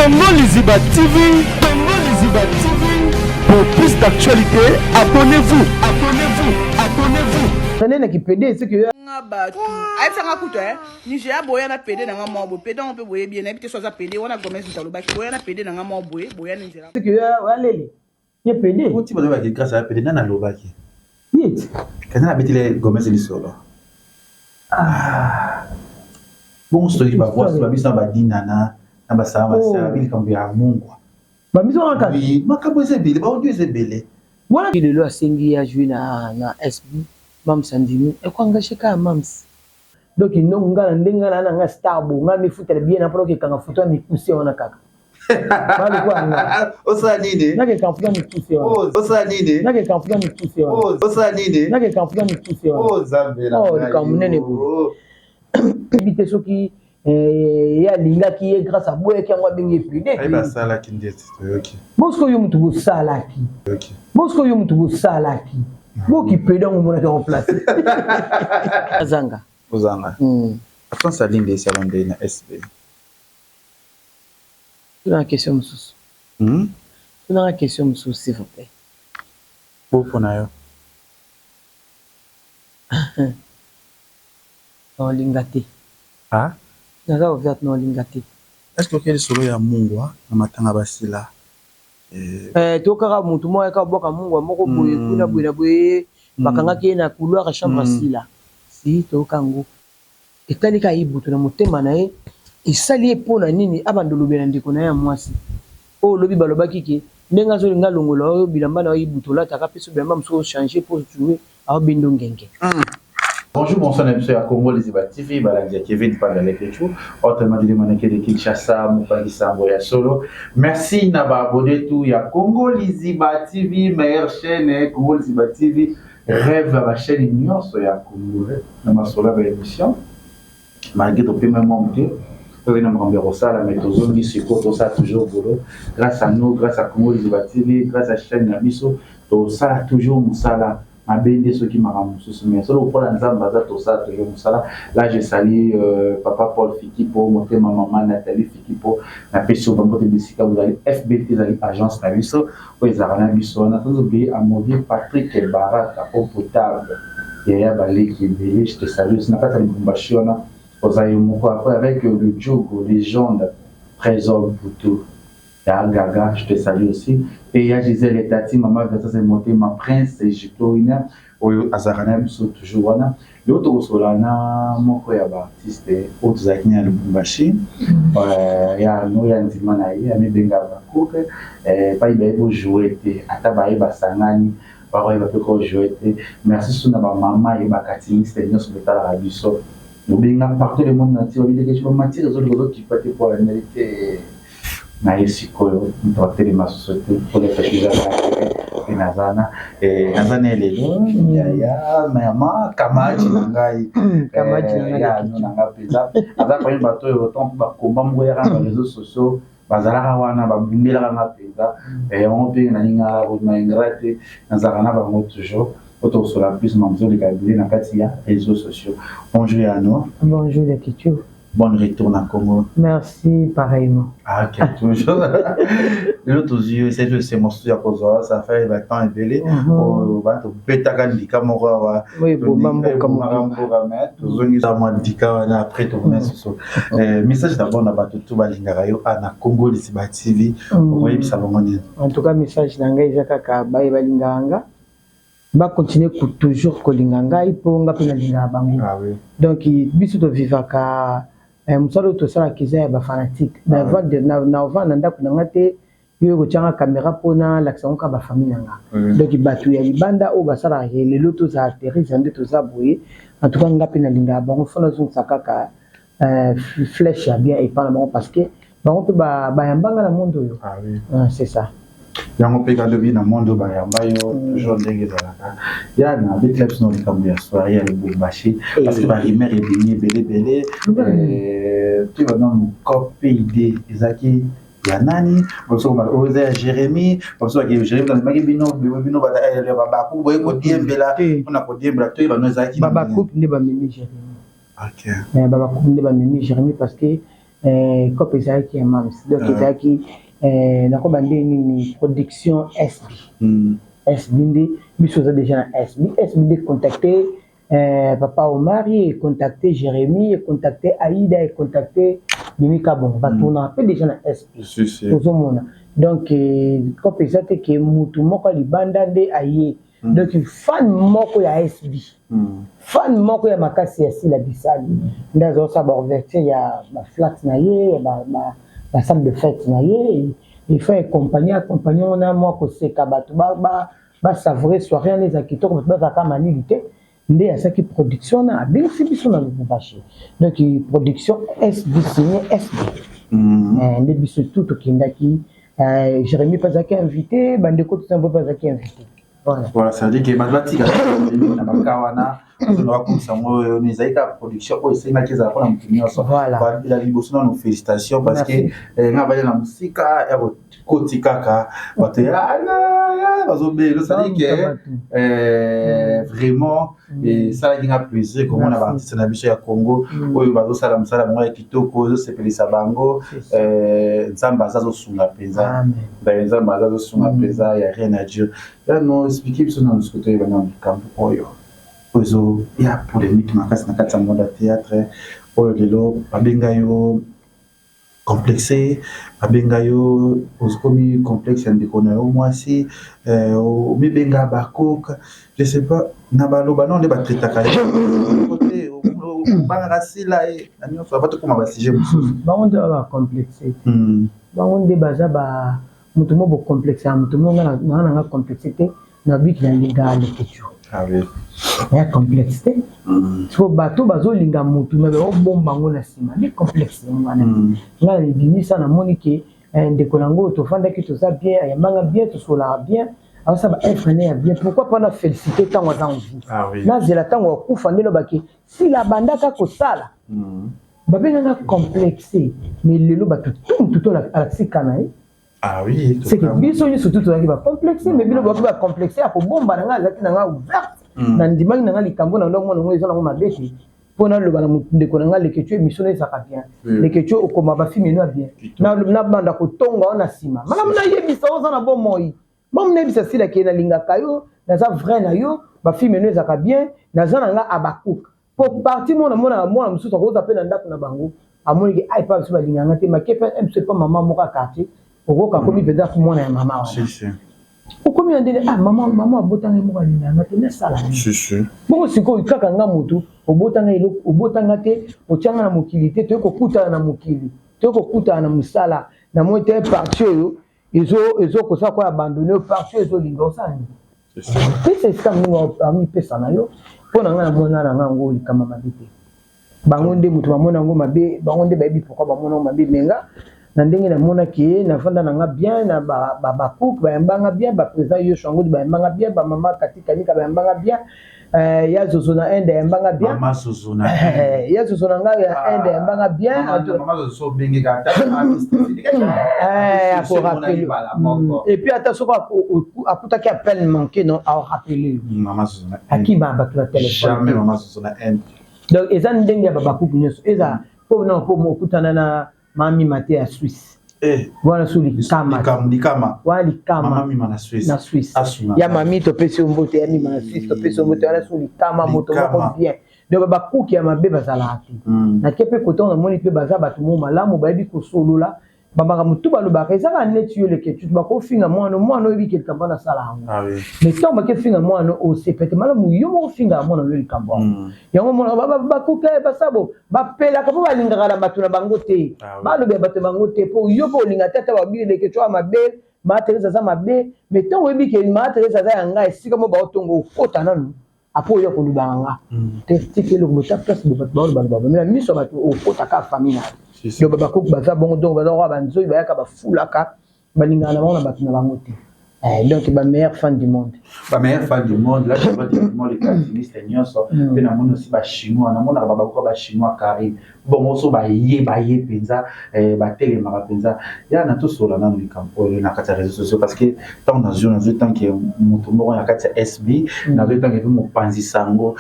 Congo Liziba TV, Congo Liziba TV. Pour plus d'actualité, abonnez-vous, abonnez-vous, abonnez-vous. Nane na kipede c'est que ngabatu aitsanga kutwa Niger boya na pede na ngamo pede on peut boye bien habiter soit za pede wana Gomez Ntalobaki boya na pede na ngamo boya ninjera c'est que walele ye pede uti bado baki grâce à pede nana lobaki yit kana abitile Gomez lisolo bon story ba voix ba bisa ba dinana na ba sama sa bili kambi ya Mungu ba miso anka oui makabo ezebele ba audio ezebele wala lelo asengi ya jouer na SB Mams Sandini e ko engager ka Mams donc no ngala ndengala na nga star bo nga mi futele bien na pro ke kanga futo mi kusi ona kaka bali kwa nga osa nini nake kamfuka mi kusi ona osa nini nake kamfuka mi kusi ona osa nini nake kamfuka mi kusi ona zambela kamunene bo bité soki ya lingaki ye grâce à boye ki ngwa bingi pide ai ba sala kindeti okay Mosco yo mutu go salaki okay Mosco yo mutu go salaki Boki pede on mona en place Azanga Ozanga attends ça ligne de salon de na SB tu as une question monsieur tu as une question monsieur s'il vous plaît pour na yo non lingate ah naza ouvert non lingate est-ce que quel solo ya Mungu na matanga basila tokaka mutu moko ka boka Mungu moko boye kuna boye bakanga ki na couloir chambre sila si tokango etalika ibutu na motema na ye isali pona nini abandolobela ndiko na ya mwasi o lobi balobaki ke ndenga zo linga longola o bilamba na ibutu la taka peso bilamba mso changer pour jouer a bindo ngenge. Bonjour, bonsoir, monsieur à Congo Liziba TV, Balandia Kevin Pandalekechou, autrement dit, Maneke de Kinshasa, Moupani Samboya Solo. Merci d'avoir abonné tout. Il y a Congo Liziba TV, meilleure chaîne, Congo Liziba TV, rêve à la chaîne Union, il y a Congo, dans ma sola émission. Malgré tout, même monter, vous venez me rendre ça, la méthode, qui support tout ça toujours boulot. Grâce à nous, grâce à Congo Liziba TV, grâce à la chaîne Namiso, tout ça, toujours Moussala. Abende ceux qui m'a ramassé mais solo pour l'ensemble tout ça toujours ça là je salue papa Paul Fikipo monter ma maman Nathalie Fikipo na peso ba moto bisika vous allez FBT zali agence na biso o ezarana biso na tous oublier Amaury Patrick Baraka au potable et ya baleki belé je te salue na pas de bombashona aux ayomoko après avec le Djogo légende Trésor Boutou ya Gaga je te salue aussi. Et il y a Gisèle Tati, maman Versa monté ma prince et Jitoina, ou Azarana Biso toujours wana. L'autre Solana, mon frère artiste, autres Zakina Lubumbashi, il y a Noya Nzimana, il y a Mebenga Bakouk, pas il va jouer, Atabaye Basangani, Baroy va peut jouer. Merci sur ma maman et ma Katini, c'était une sur le tas de Biso. Nous bien partout le monde nature, il y a des choses matières, les autres qui peuvent pour la mériter. Na isiko mtote ma société pour les festivals et nazana lelo ya mama kamaji nangai ya nanga peza aza kwa bato yo tombe ba komba ngoya na réseaux sociaux bazala wana ba bundela na peza on peut na ninga na ingrate nazana ba mo toujours auto sur la plus mamzo de Gabriel na katia réseaux sociaux. Bonjour à nous. Bonjour les Kichu. Bon retour à Congo. Merci, pareillement. Ah, ok, toujours. L'autre yeux, c'est mon studio à cause ça fait le temps est belé. On va te péter quand dit comme on oui, bon, mambo comme après tout message d'abord na bato tout balingaka yo na Congo Liziba TV. Oui, ça va en tout cas message nanga ezaka ba balinganga. Ba continuer toujours kolinganga ipo nga pena linga bango. Ah oui. Donc biso to vivaka musalo to sala kiza ba fanatique na vendre ndako nanga te yo ko tshanga caméra pona l'action ka ba famille nanga donc batu ya libanda o ba sala lelo to za atterrir nde to za boye en tout cas nga pena linga bango fona zo sakaka flèche ya bien et pas parce que bango pe ba yambanga na monde yo. Ah oui. C'est ça. Yango peka lobi na mondo ba yamba yo toujours ndenge zalaka ya na bitleps no likambo soirée ya Lubumbashi parce que ba rimer et belé tu vas non copie idée ezaki ya nani boso ba oser Jérémy boso ki Jérémy dans maki bino ba ba ku boye ko diembela on a ko diembela to ba no ezaki ba coupe ne ba mimi Jérémy. OK Mais ba coupe ne ba mimi Jérémy parce que comme ça qui est mams donc ça qui nako bande ni production SB SB biso za déjà SB contacté papa Omari contacté Jérémy contacté Aïda contacté Mimika bon va tourner un peu déjà na SB donc comme ça que mutu moko libanda nde aye donc fan moko ya SB fan moko ya makasi ya sila bisali ndazo sa ba ouverture ya ba flat na ye ba salle de fête na ye il faut accompagner on a moi ko seka bato ba savourer soirée les akitoko ba ka manilité nde ya saki production na bien biso na Lubumbashi donc production SB signé SB nde biso tout okindaki Jérémy Pazaki invité bandeko tout un peu Pazaki invité. Voilà, ça veut dire que Madbatika, na Makawana, on va comme ça, on est avec la production, on essaie de faire la musique. Voilà. La libousson, nos félicitations parce que on a la musique, il y a côté kaka, ça dit que vraiment, ça a un plaisir, comme on a artiste na biso ya Congo, oyo bazo sala musala mwa kitoko, c'est pelisa bango, nzamba zazo sunga penza, nzamba zazo sunga penza, il y a rien à dire. Là non, expliquer biso na nous côté bana kampo oyo. Ozo ya polémique makasi na kati ya monde théâtre, oyo lelo babenga yo complexé, babenga yo oskomi complexe ndeko na yo mwasi, mibenga bakoka, je sais pas na baloba non ne ba traitaka côté bana rasila et anyo so abato kuma ba sujet mususu ba on ba complexé ba on de baza ba mutu mo bo complexé mutu mo na complexité na biki na linga le kecho ah oui ya complexité so bato bazo linga mutu na ba bomba ngona sima ni complexé ngana ngana libimisa na monike ndeko nango to fanda ki to za bien ya manga bien to sola bien. Alors ça va être bien. Pourquoi pas la féliciter tant on a envie. Ah oui. Là j'ai la temps on coupe fandé le baki. Si la banda ka ko sala. Ba benga complexé mais le lo ba tout la sikana. Ah oui, c'est que biso ni surtout to va complexé mais bilo ba complexé a ko bomba na nga zaki na nga ouverte. Na ndimang na nga likambo na ndongo ngo ezala ngo mabeti. Pona lo bana ndeko na nga lekecho émission na saka bien. Lekecho okoma ba film no bien. Na banda ko tonga ona sima. Malamu na yebisa oza na bon moi. Bon nebisa sila ke na linga kayo na za vrai na yo ba fi menu ezaka bien na za nga abakuka pour partie mona mususu ko za pe na ndako na bango amoni ke ai pa biso ba linga ngate makepe c'est pas maman moka quartier okoka komi peza ku mona ya mama wa si okomi ndele maman abotanga moka linga ngate na sala si bon siko ikaka nga mutu obotanga te ochanga na mokili te to ko kuta na mokili to ko kuta na musala na moite partie ils ont ça quoi abandonné partout ils ont l'ingosani c'est ça nous ami pesa na yo pona nga na mona na ngo likama mabite bango nde mutu bamona ngo mabe bango nde bayibi pourquoi bamona ngo mabe menga na ndenge na mona ki na fanda na nga bien na ba cook ba mbanga bien ba président yo shango ba mbanga bien ba mama katika nika ba mbanga bien ya zozona ende mbanga bien mama zozona ya zozona nga ya ende mbanga bien mama zozo bengi ka ta pour rappeler et puis attention à tout qui appelle manqué non à rappeler mama zozona à qui va battre le téléphone jamais mama zozona ende donc eza ndenge ya baba couple nyonso eza pour non pour okutana na mami maté à Suisse voilà sur les kama wali kama mami na Suisse asuna ya mami to pesi mbote ya mimi na Suisse to pesi mbote wala sur les kama moto moko bien donc baba kuki ya mabe bazala ati na kepe koto na moni pe baza batu mo malamu ba yebi ko solola baba mutu baloba ezaka net yo leke tu ba ko finga mwana yebi ke kambana sala hango ah oui mais tant ba ke finga mwana o se pete malamu yo mo finga mwana yo likambo yango mwana baba kuki ba sabo ba pela ka ba linga na batu na bango te ba lobe batu bango te po yo bo linga tata ba bi leke tu mabe ma Teresa za mabe mais tant yebi ke ma Teresa za yanga esika mo ba otongo kota nanu apo yo ko lubanga te tike lo mo ta place de batu ba mais miso batu o kota ka famille yo baba ko baza bongo donc baza ko banzo bayaka ba fulaka balingana na batu na bango te Donc, la meilleure fan du monde. La meilleure fan du monde, là, je vois directement les cartoonistes, les nyonso. Puis, on a aussi les Chinois, on a les Chinois carré. Bon, on a les penza, les télémara penza. Il y a tout sur la dans les réseaux sociaux parce que tant dans une temps que mon a SB, dans le temps que mon panzi sango,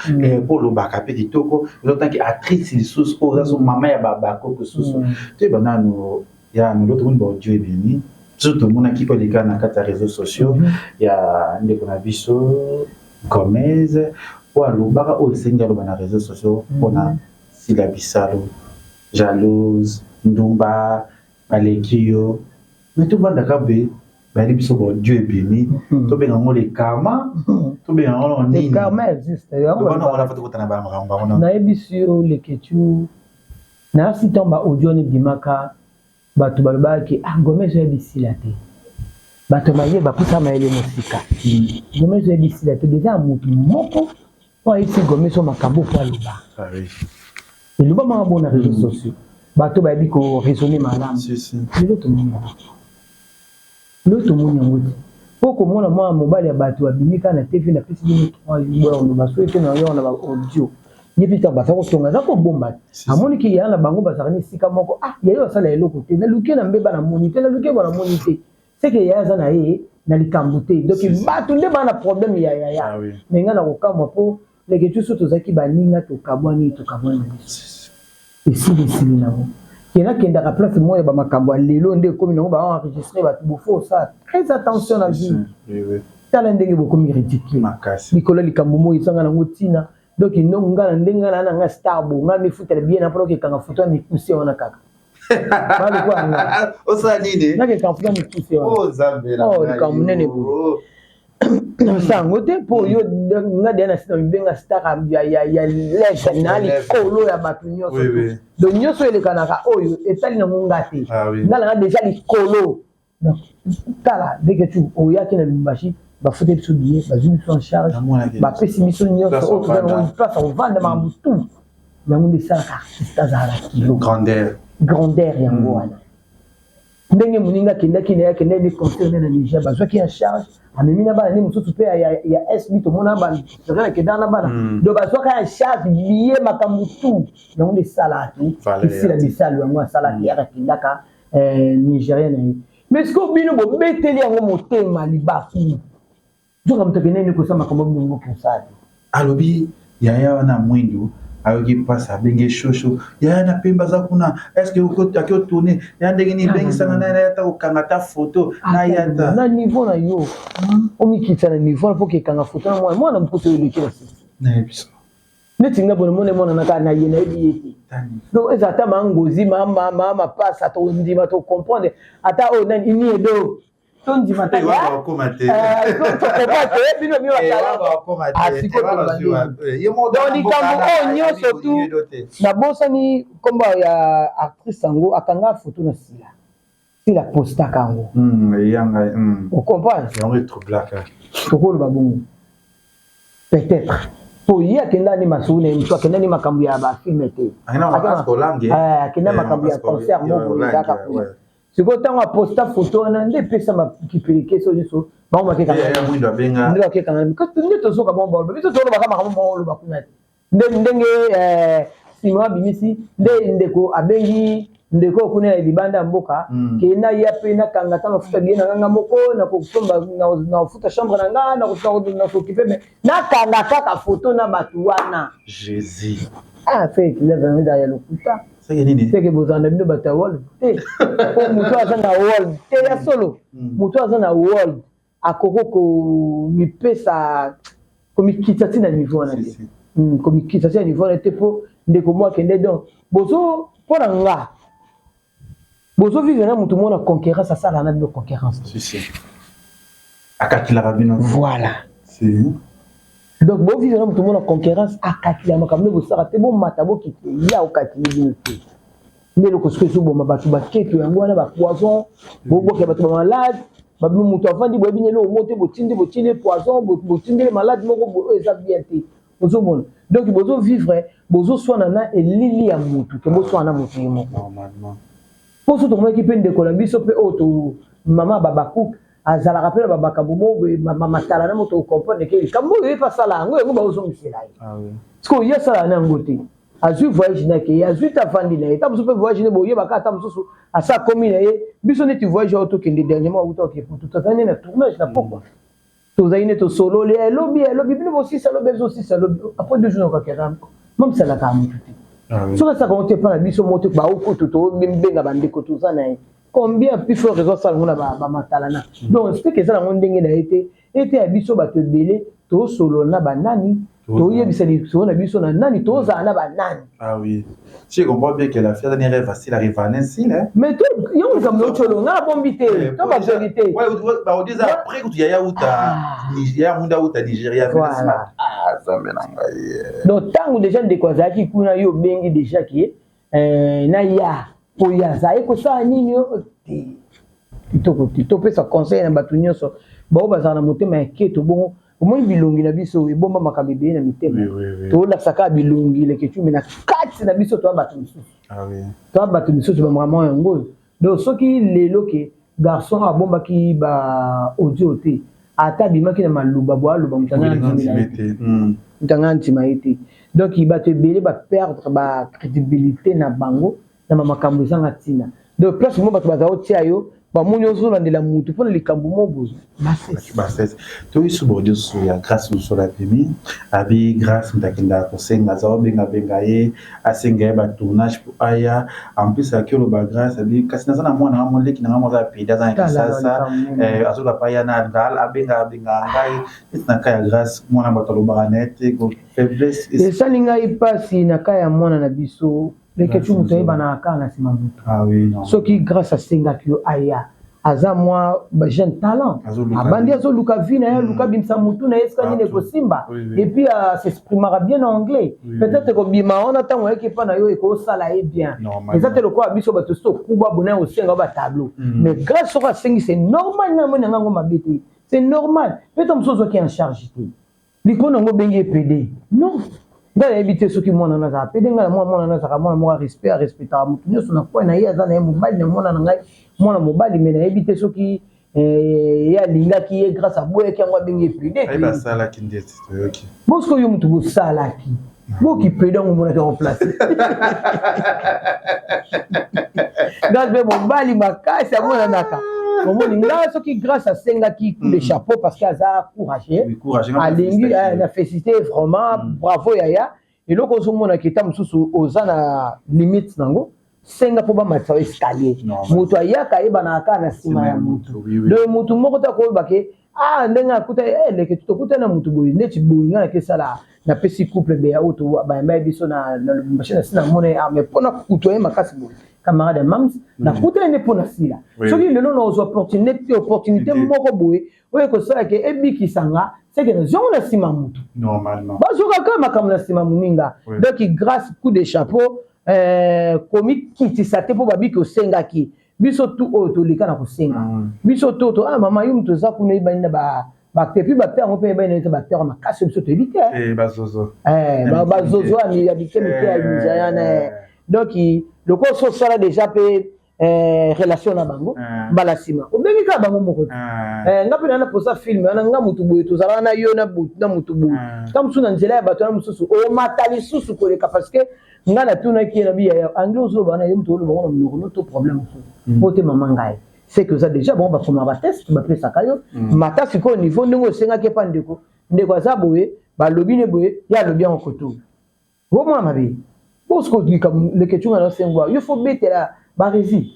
pour le bacapé du toko, le temps que actrice les sous, pour maman ya babako que sous. Tu sais, banane, il y a l'autre monde, Dieu est béni. Tout le monde qui connaît les réseaux sociaux, il y a des Bisso, Gomez, ou alors Bara ou les réseaux sociaux, on a Sila Bissalo, Jalouse, Ndumba, Alekio, mais tout le monde a dit que Dieu est béni, tout le monde les karma, tout le monde les karma existent. On a vu sur les Kéchou, na si tomba audio ni bimaka. Bato balobaki Gomez yebisila te bato mayeba puta mayele musika Gomez yebisila te déjà mutu moko po isi Gomez o makambo po aloba eloba manga bona réseaux sociaux bato bayebi ko raisonner malamu l'autre monde po ko mona mwa mobali ya bato abimika na TV na pesi ni 3 jours no basoite na yo na audio ni pita ba sako songa zako bomba amoni ki yana bango bazakani sika moko yayo sala eloko te na luke na mbeba na monite na luke ko na monite c'est que yaza na ye na likambute donc bato nde bana problème ya menga na kokama po leke tu soto zaki baninga to kabwani ici na mo kena kenda ka place moya ba makambo lelo nde komi na ba enregistrer ba bofo ça très attention na vie tala ndenge boko mi ridicule makasi likolo likambo mo isanga na ngotina donc non ngala ndengana na nga starbo nga mi futa bien après que quand photo mi pousser on a kaka bali kwa nga o sa nini na ke quand photo mi pousser o zambela quand munene bro ça ngote po yo nga dena sina mbenga star ya lesa na li kolo ya batu nyoso donc nyoso ele kanaka oyo etali na ngati ngala nga déjà li kolo donc tala dès que tu oyaki na lumbashi ba foutre sur billet ba zumi en charge ba pessimisme nyoso autre dans une place on vend ma tout mais on dit ça artiste azara kilo grandeur yango wana ndenge muninga kindaki na yake ndenge concerne na Niger ba zwaki en charge amemina bana ni mususu pe ya SB to mona bana sera ke dans la bana do ba zwaka en charge billet makambu tout mais on dit ça là ici la bisalo yango sala ya kindaka nigérien mais ce que bino bo beteli yango motema libafu joka mtekeneni kusema kama mungu kusadi alobi yaya wana mwindu ayoki pasa benge shosho yaya na pemba za kuna est-ce que uko akio tourner ya ndenge ni bengi sana na yata ukangata photo na yata na niveau na yo omikitsa na niveau pour que kanga photo na mwana mputo yo lekela sisi na ebiso netinga bono mona na kana yena yeti donc ezata mangozi mama pasa to ndima to comprendre ata o na ini edo tondi mataya ko mate ko mate bino bino batala asiko donc likambo onyo surtout na bosani komba ya actrice ngo akanga photo na sila posta kango yanga on comprend on est trop black tokolo babungu peut-être pour y akenda ni masune mtu akenda ni makambo ya ba film te akenda makambo ya concert moko ndaka si ko tanga posta photo na nde pesa ma kipeleke so ba ma ke kanga ya mwindo abenga ndio ke kanga ko nde to so ka bomba biso to lo baka makamo mo ba kuna ndenge sima bimisi ndeko abengi ndeko kuna libanda mboka kena ya pena kanga tanga futa bien nganga moko na ko kusomba na futa chambre na ngana na ko na s'occuper mais na kanga kaka photo na batu wana Jésus fait il avait mis derrière le couta c'est que vous en avez de bata wall pour muto azana wall ya solo muto azana wall akoko ko mi pesa ko mi kitati na niveau na te ko mi kitati na niveau na te po ndeko moi kende donc bozo pona nga bozo vivre na muto mona concurrence ça la na de concurrence akatila babino voilà donc bon vivre na muto mona concurrence akatila makambo bo sara te bon matabo ki ya okatili bino te ndelo ko skeso bo mabatu ba keto yango wana ba poison bo ke batu malade babi muto afandi bo ebine lo mote bo tinde poison bo tinde malade moko bo eza bien te bozo bon donc bozo vivre bozo swana na elili ya mutu ke bo swana mutu yemo normalement poso to mo ki pende ko la biso pe auto mama babaku azala rappel babaka bomo matala na moto comprendre que kambo e pas sala ngo ngo ba osongisela ah oui parce que ya sala na ngote azui voyage na ke azui ta fandi na eta muso pe voyage ne boye baka ta muso asa komi na ye biso ne tu voyage auto kende dernièrement auto ke pour tout année na tournage na pourquoi to zaine to solo le lobby bino aussi ça lobby après 2 jours ka kera même ça la kamu so ça compte pas biso moto ba okutu to benga bandeko to za na combien plus fort raison ça ngona ba matalana donc c'est que ça la ndenge na été à biso ba te belé to solo na banani to yebisa ni so na biso na nani to za na banani ah oui je comprends bien que la fière dernière facile arrive à ainsi là mais to yo comme no cholo na bombité to ba vérité ouais ba on dit après que tu ya uta Nigeria munda uta Nigeria voilà ah ça menanga donc tangu déjà de quoi zaki kuna yo bengi déjà qui na ya po ya za eko sa nini yo to pesa conseil na batu nyonso ba obaza na motema ya keto bongo omoi bilongi na biso ebomba makabebe na mitema to la saka bilongi le ketu na kati na biso to batu misusu ah oui to batu misusu ba vraiment yango donc soki lelo ke garçon abomba ki ba audio te ata bimaki na maluba bo aluba mutanga ntima ete donc il va te belé ba perdre ba crédibilité na bango na makambo zanga tina donc place mo bato bazao tia yo ba munyo zo landela mutu pona likambo mo bozo basese to isu bodio so ya grâce so la pemi abi grâce mtakenda ko senga za obenga ye asenga ba tournage pour aya en plus akelo ba grâce abi kasi na mwana mo leki na mo za pida za kisasa azoka pa ya na ngal abenga ngai na kaya grâce mwana bato lo baranete ko faiblesse et ça ninga ipasi na kaya mwana na biso leke tu muto ebana akana sima mutu ah oui non ce qui grâce à senga kyo aya aza moi ba jeune talent abandi azo luka vina ya luka bimsa mutu na eska nine ko simba et puis s'exprimera bien en anglais peut-être ko bima on attend yake pa na yo e ko sala e bien exactement le quoi biso ba to sto kuba bona o senga ba tableau mais grâce à sengi c'est normal na mona ngo mabete c'est normal peut-être msozo qui en charge tout likono ngo bengi PD non ngala ebité soki mwana na za PD ngala mwana na za mwana respecta mutu nyoso na kwa na ye za na mobali na mwana na ngai mwana mobali me na ebité soki ya linga ki ye grâce à boye ki ngwa bengi PD ai ba sala ki ndeti to yoki bosko yo mutu bo sala ki bo ki PD ngo mona ka remplacer grâce be mobali makasi mwana naka Comment il qui grâce à Senga qui coup de chapeau parce qu'il a courageux alingi la félicité vraiment bravo yaya et là qu'on se montre qui est mususu ozana limite nango Senga pour ba matsa escalier mutu ayaka ebana ka na sima ya mutu de mutu moko ta ko bake ndenga kuta leke tutokuta na mutu boyi neti boyi ngana ke sala na pesi couple be auto ba biso na machine sina mone mais pona kuto e makasi boyi camarade mams na kuta ne pona sila soki lelo na opportunité moko boye oye ko sala ke ebiki sanga c'est que nous on a sima mutu normalement bazoka kama kama na sima muninga donc grâce coup de chapeau comique qui sate po babiki osenga ki biso tu auto lika na kosenga biso to mama yum to za kuna ibanda ba puis ba père on peut ibanda ba père makasi biso to ebite bazozo bazozo ani habité mite ya Nigeria na donc le cours social déjà peut relation na bango bala sima obengi ka bango moko ngapi na posa film na nga mutu boye to zala na yo na butu na mutu boye comme suna nzela ya bato na mususu o matali susu ko leka parce que nga na tuna ki na biya anglais zo bana yo mutu lo bango na mnoko to problème pote mama ngai c'est que ça déjà bon ba foma ba test ba pesa kayo mata siko niveau ndingo senga ke pandeko ndeko za boye ba lobi ne boye ya lobi en koto wo mwa mabe bosko di comme le ketunga na sengwa il faut betela barezi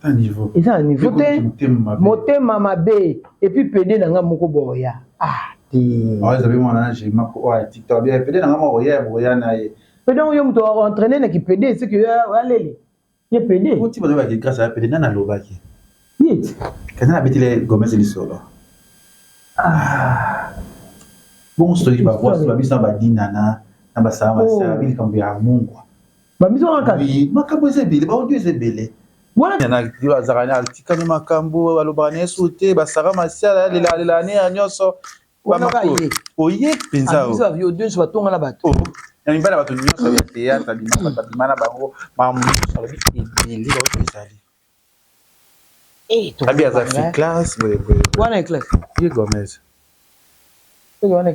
un niveau et ça un niveau motema mabe et puis PD na nga moko boya ti vous avez mon âge mako TikTok bien PD na nga moko boya na ye PD yo mto entraîner na ki PD c'est que alele ye PD o ti ba ki grâce à PD na lobaki yet kana betile Gomez li solo bon story ba voix ba bisa ba dinana na ba sama sa bili kambi ya Mungu bamizo aka makambo ezebele baodio ezebele wana na kiwa zakanya altikani makambo balobane soute basara masiala lela ne nyonso oye penza o biso yo deux batonga na bato ya mibala bato nyonso ya théâtre bimana bango mamu salobi ebele baodio ezali Abi à sa classe, Wana classe. Qui Gomez. Wana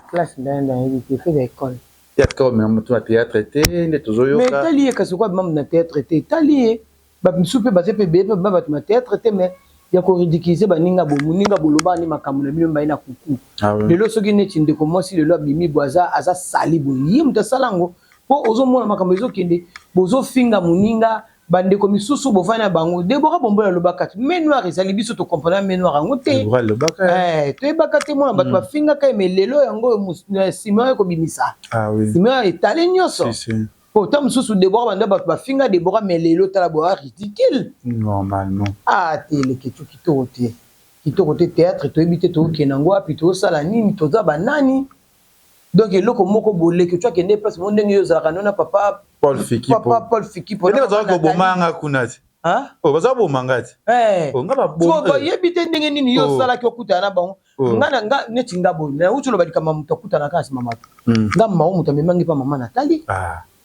classe dans il fait l'école. Théâtre même tout théâtre traité, les toujours yo. Mais tali ka c'est quoi même na théâtre traité. Tali ba msupe ba CPB ba ba théâtre traité mais ya ko ridiculiser ba ninga bo muninga boloba ni makamula bino mba ina kuku. Lelo soki neti ndeko mosi lelo bimi boaza aza sali bo yim ta salango po ozo mona makambo ezo kende bozo finga muninga bande ko misusu bo fana bango debora bombola lobakati menoir ezali biso to comprendre menoir ngo te to ebakati mona bato bafinga ka melelo yango sima ko bimisa sima etale nyoso po ta misusu debora bande bato bafinga debora melelo tala bo ridicule normalement tele kitoko te théâtre to ebite to kenango api to sala nini to za banani donc eloko moko bolé que tu as kende place mon ndenge yo zaka nona papa Paul Fiki pona baza ko bomanga kunati baza bomangati ngaba bo so yebite ndenge nini yo sala ki okuta na bango nga neti ngabo na uchulo badika mamuta kuta na kasi mama nga mawo muta memangi pa mama Nathalie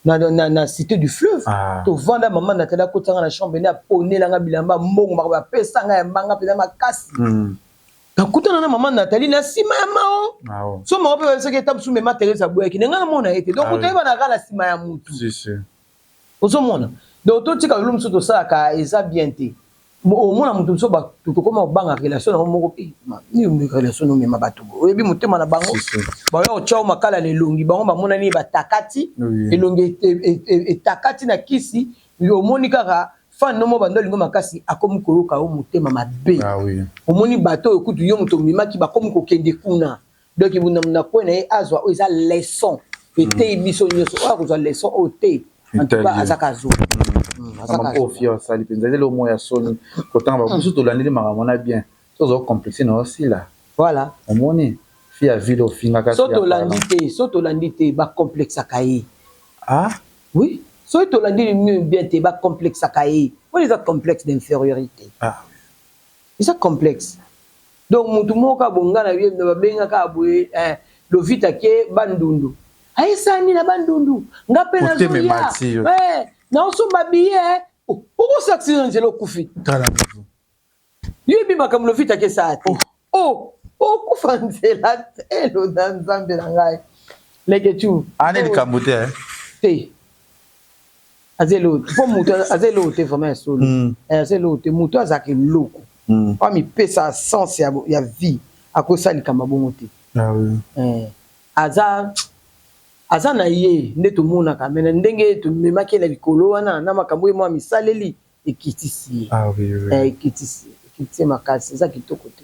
na cité du fleuve to vanda mama Nathalie akotanga na chambre na ponela nga bilamba mbongo ba pesa nga mbanga pesa makasi nakutana na mama Nathalie na sima ya mao so mao pe seke tabu mema Teresa Boyaki nga na mona ete donc utaiba na kala sima ya mutu ozo mona donc to tika lu mso to sala ka eza bien te o mona mutu so ba to koma banga relation na moko pe ni relation no mema bato oyebi mutema na bango ba yo chao makala le longi bango ba mona ni ba takati elongi etakati na kisi yo monika ka fan no mo bando lingo makasi akomi koloka o mutema mabe omoni bato okutu yo muto mimaki bakomi ko kende kuna donc ibuna na kwena e azwa o eza leçon ete biso nyoso o akozwa leçon o te en tout cas azaka zo azaka confiance ali penza le mo ya soni kotanga ba kusu to landeli makamona bien tozo complexe na aussi là voilà omoni fi a ville au finga ka soto landite ba complexe kai oui so to landeli mieux bien te ba complexe kai what is that complexe d'infériorité c'est complexe donc mutu moka bongana bien ba benga ka boye lo vita ke bandundu aisani na bandundu ngape na zoya na osomba biye uko saxi nzelo kufi tala yebi makamlo vita ke saati kufa nzela telo na nzambe na ngai leke tu ane likambote te azelo po mutu azelo te vraiment solo azelo te mutu azaki loko pa mi pesa sens ya vie akosali kama bongo te aza na ye nde tomona kamena ndenge tumemaki na likolo wana na makambo mo misaleli ekitisi ekitisi makasi eza kitoko te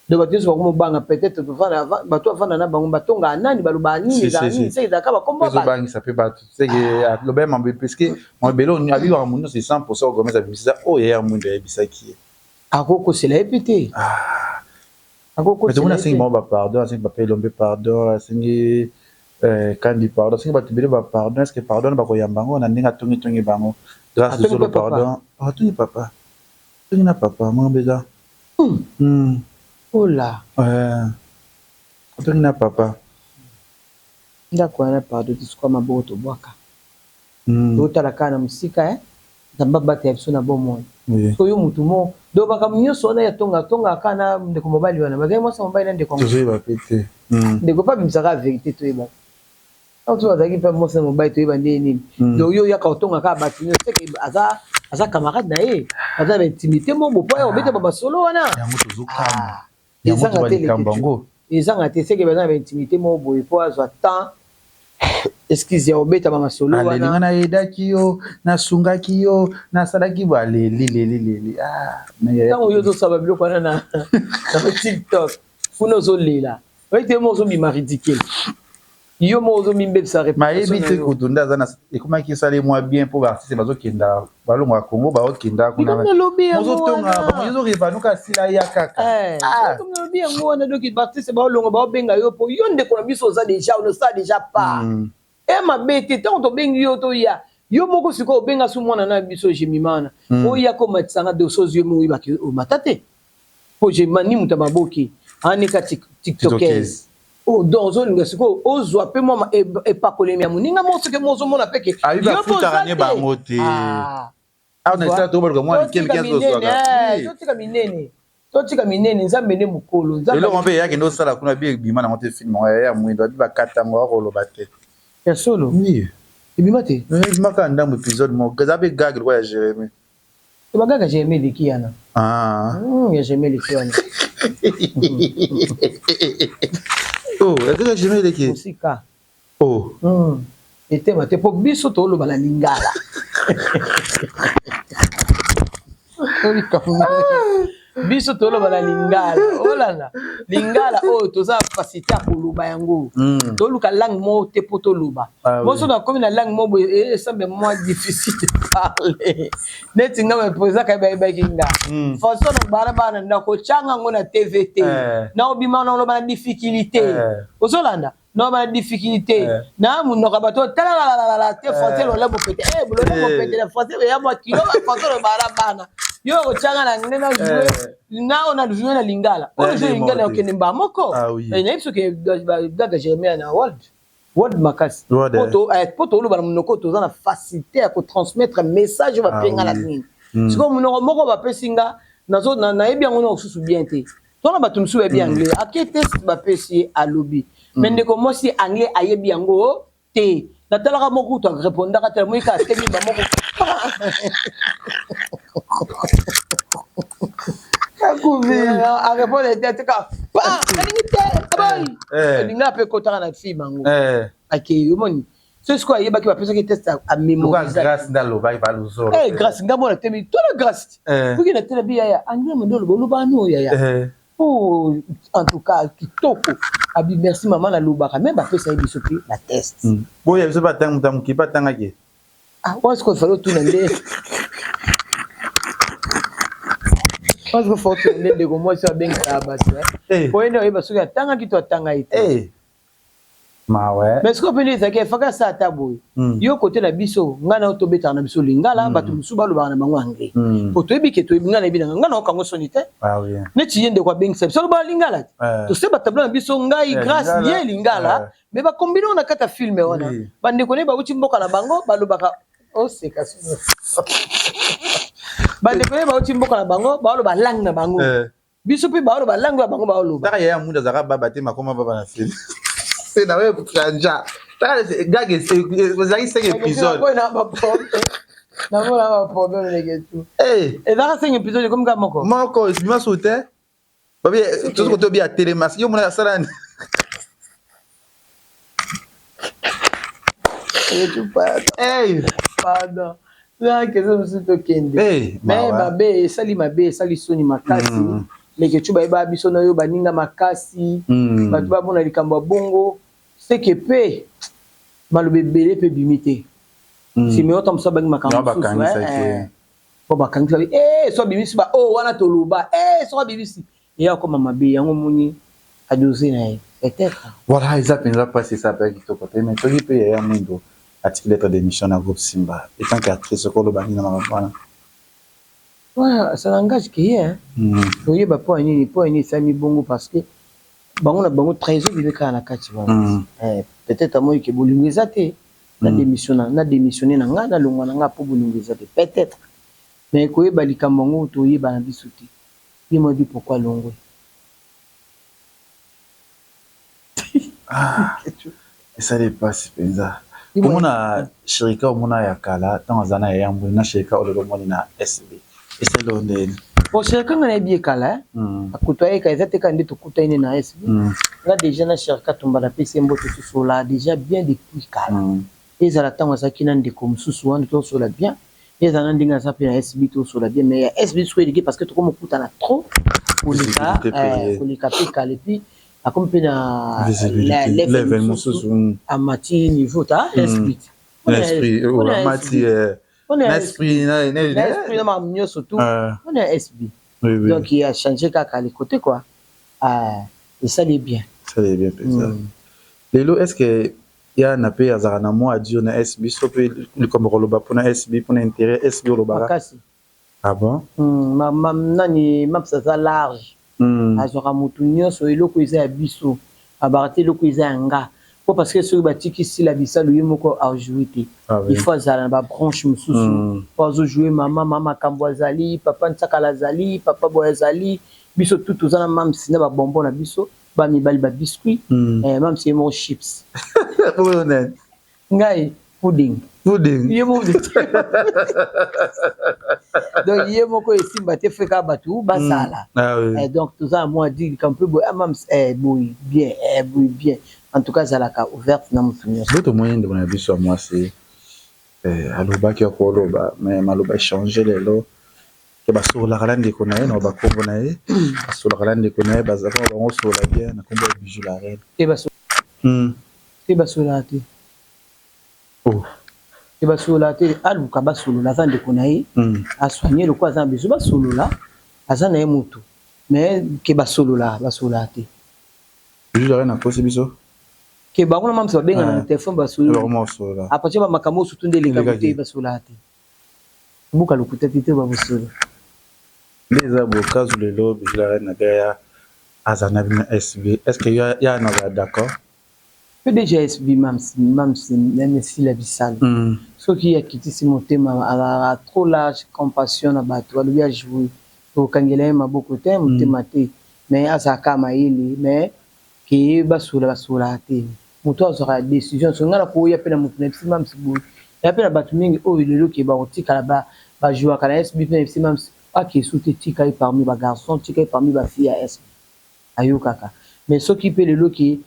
donc bato nyonso bakomi obanga peut-être bato afanda na bango batonga nani baloba nini seke ezalaka bakombo bazobangisa mpe bato seke aloba ya mambo puiske mabelo abikaka mo nyonso 100% ogomesa bimisa oyo ya mwindo ayebisaki ye akokosela ye mpe te akokosela asengi bango bapardon asengi bapelombe pardon asengi kandi pardon asengi bato ebele bapardon estce pardon bakoyamba yango na ndenge atongi bango grâce ezolo pardon atongi papa atongi na papa mwa beza ola atongi na papa ndako wana pardon tisukwa maboko tobwaka totala kaka na mosika nzambe abata ya biso na bomoi soyo mutu mo donc makambo nyonso wana ya tonga kaka na ndeko mobali wana bazali mwasi mobali na ndeko tozoyeba pe te ndeko mpe abimisaka verité toyeba so bazalaki mpe mwasi na mobali toyeba nde nini donc yo yaka otonga kaka bato nyonso seke aza camarade na ye aza na intimité mo bopo ya obeta babasolo wana yango tozokamba ezanga te seke baza na intimité mo boye po azwa temps excuse ya obeta bamasolo wana alinga nayedaki yo nasungaki yo nasalaki bo aleli ntango yo ozosaba biloko wana na tiktok funa ozolela oite mo ozobima ridicule yo mo ozomimbebisa mayebi te kutu nde aza ekomaki esali mwa bien mpo baartiste bazokenda balongo ya kongo baokenda kunaozotonga bango ezorevanuka asila ya kaka nalobi yango wana doki baartiste baolongo baobenga yo mpo yo ndeko na biso oza deja onosala deja part mabe te ntango tobengi yo toya yo moko sikoyo obenga su mwana na biso jemimana oya komatisanga dosozi yo moyebaki omata te mpo jemani mutu maboki anika tiktokese donc ozolinga sikoyo ozwa mpe mwa epakolemi ya moninga mo soki mo ozomona peke ayibafutaka ne bango te Ah, on est ça, tout le monde, totika minene nzambe nde mokolo et là on peut y aller dans ça là qu'on a bien bima na monter film ya mwindo bi ba katanga ko loba te ya solo oui ebima te bima ka ndambo épisode mo gazabe gag quoi ya Jérémy e bagaga Jérémy leki yana ya Jérémy leki yana oh gaga Jérémy leki musika oh etema te po biso to loba na lingala biso toloba na lingala olana lingala oyo toza facilité ya koloba yango toluka langue mo te po toloba moso na komi na langue mo boye esemble moins difficile de parler neti nga baprésent kayeba yebaki nga façon na bana bana ndako tyanga yango na tv te na obima na oloba na difficulté ozolanda na oloba na difficulté na mundoka bato talalala te français lolemo pete bololemo pete na français ya mwa kilo français lobana bana yo kotyanga na ngena jouer na on a joué na lingala on joue lingala okende mba moko na biso ke gaga Jérémy na world makasi poto oloba na monoko toza na facilité ya kotransmettre message bapenga na nini siko monoko moko bapesi nga nayebi yango na kosusu bien te tona bato mosusu bayebi anglais ake test bapesi alobi mais ndeko mwasi anglais ayebi yango te natalaka moko to répondaka tala moyika atemi bamoko a répondre était ka pa kalingi boy linga pe kotaka na fille mango ake yomoni c'est ce quoi yebaki ba pesa ki test a mémoriser grâce ndalo ba ba luzoro grâce ngamo na temi to la grâce fuki na tele biya ya anglais mandolo bo loba no ya oh en tout cas kitoko abi merci maman la lobaka même ba pesa biso pe la test boya biso ba tang mutam ki pa tangaki ah on se fait tout nende parce que faut que nende ko moi ça bien ça basi pour ene ba suka tanga ki to tanga ite ma ouais mais ce qu'on peut dire c'est que faka ça tabo yo côté na biso ngana to beta na biso lingala batu musu ba loba na bango anglais pour to ebike to ngana bi ngana o kango sonite ah oui ne ti yende kwa beng so ba lingala to se ba tabla na biso ngai grâce ye lingala mais ba combiner na kata film wana bande ko ne ba uchi mboka na bango ba lobaka o se kaso bande ko ne ba uchi mboka na bango ba loba langue na bango biso pe ba loba langue na bango ba loba ta ya munda zaka baba te makoma baba na film c'est na wewe kanja gage vous avez 5 épisodes na voilà problème les gars et dans 5 épisodes comme ça moko bima sauter babi tout ce que tu bien télé mas yo mona sala ni pardon là que je me suis tokendi mais babe sali mabe sali soni makasi leke chuba eba biso na yo baninga makasi batu ba bona likambo bongo c'est que pe malobe belé pe bimité si me otam so bangi makambo po bakangisa so bimisi ba wana toluba so bimisi ya ko mama be yango moni adoze na peut-être voilà ils appellent pas c'est ça pe kitoko pe mais to pe ya mundo article d'émission na groupe Simba étant qu'actrice ko lo bangi na mama ouais ça n'engage que rien oui ba po ni sami bongo parce que bango na bango trésor bibeka na kati ba peut-être moi que bolingeza te na démissionner na nga na longwa na nga po bolingeza te peut-être mais ko yeba likambo to yeba na biso te il m'a dit pourquoi longwe et ça dépasse penza komona shirika omona ya kala tanzana ya yambo na shirika ololo moni na SB et c'est l'ondeni bon shirika ngana bien kala akutoye ka ezate ka ndito kutaine na SB là déjà na shirika tombala pesi mboto tout là déjà bien depuis kala ezala tango sakina ndeko mususu wana to sola bien ezala ndinga sa pe na SB to sola bien mais ya SB so éduqué parce que to comme kuta na trop pour les cas pe kala puis comme pe na level mususu à mati niveau ta SB l'esprit ou la mati l'esprit na mamnyo surtout on est SB donc il a changé kaka les côtés quoi et ça est bien lelo est-ce que ya na pe azara na mo adio na SB so pe comme roloba pour na SB pour intérêt SB roloba makasi ah bon nani mapsa za large azora mutu nyonso eloko eza ya biso abarate eloko eza yanga parce que sur batiki si la bisa lui moko a joué il faut azala ba branche mususu pas jouer mama kambo zali papa ntsakala zali papa boya zali biso tout ozana mam sina ba bonbon na biso ba mibali ba biscuit mam c'est mon chips ngai pudding yemo donc yemo ko esimba te feka batu basala donc tout ça moi dit qu'un peu mam boy bien en tout cas zalaka ouverte na mutunya d'autres moyens de mon avis sur moi c'est aloba ki akoloba mais maloba changer lelo ke basola kala ndeko na ye na ba kombo na ye basola kala ndeko na ye bazaka bango sola bien na kombo bijou la reine te basola te te basola te aluka basolola za ndeko na ye asoigner le quoi za biso basolola aza na ye mutu mais ke basolola te bijou la reine a posé biso ke bango na mamsa babenga na téléphone basolola après ba makambo sutunde leka te basola te buka lokuta te ba basolola les avocats ou le lobby je la reine na gaya azana bina SB est-ce que ya na d'accord PDG SB même si la bisale ce qui a quitté ce motema a trop large compassion na bato ba lui a joué to kangela ma beaucoup de motema te mais azaka maili mais ke basola te moto azora décision so ngala ko ya pena moto na psi mam sibu ya pena bato mingi o lelo ke ba otika ba jouer kala SB pena psi mam a ke souté tika parmi ba garçons tika parmi ba filles à SB ayo kaka mais ce qui peut lelo ki